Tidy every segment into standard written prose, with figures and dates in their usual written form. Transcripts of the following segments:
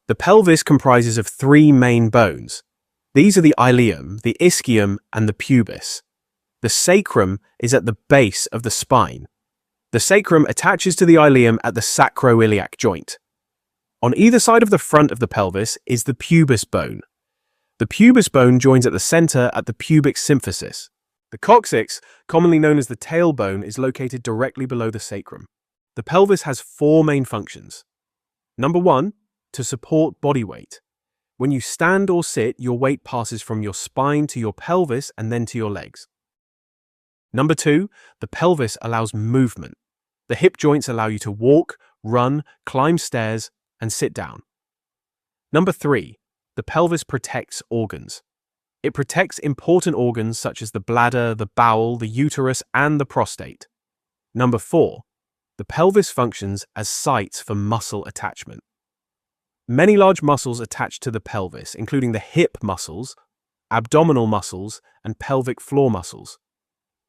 The pelvis comprises of three main bones. These are the ilium, the ischium, and the pubis. The sacrum is at the base of the spine. The sacrum attaches to the ilium at the sacroiliac joint. On either side of the front of the pelvis is the pubis bone. The pubis bone joins at the center at the pubic symphysis. The coccyx, commonly known as the tailbone, is located directly below the sacrum. The pelvis has four main functions. Number 1, to support body weight. When you stand or sit, your weight passes from your spine to your pelvis and then to your legs. Number 2, the pelvis allows movement. The hip joints allow you to walk, run, climb stairs, and sit down. Number 3, the pelvis protects organs. It protects important organs such as the bladder, the bowel, the uterus, and the prostate. Number 4, the pelvis functions as sites for muscle attachment. Many large muscles attach to the pelvis, including the hip muscles, abdominal muscles, and pelvic floor muscles.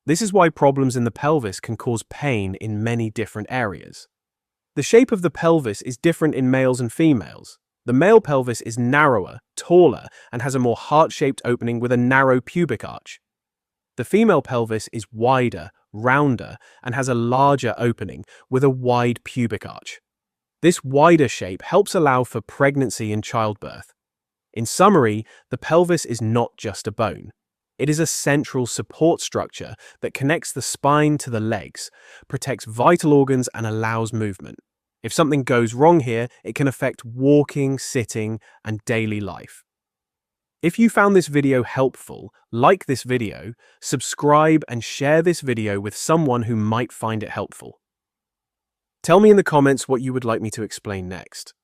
This is why problems in the pelvis can cause pain in many different areas. The shape of the pelvis is different in males and females. The male pelvis is narrower, taller, and has a more heart-shaped opening with a narrow pubic arch. The female pelvis is wider, rounder, and has a larger opening with a wide pubic arch. This wider shape helps allow for pregnancy and childbirth. In summary, the pelvis is not just a bone. It is a central support structure that connects the spine to the legs, protects vital organs, and allows movement. If something goes wrong here, it can affect walking, sitting, and daily life. If you found this video helpful, like this video, subscribe, and share this video with someone who might find it helpful. Tell me in the comments what you would like me to explain next.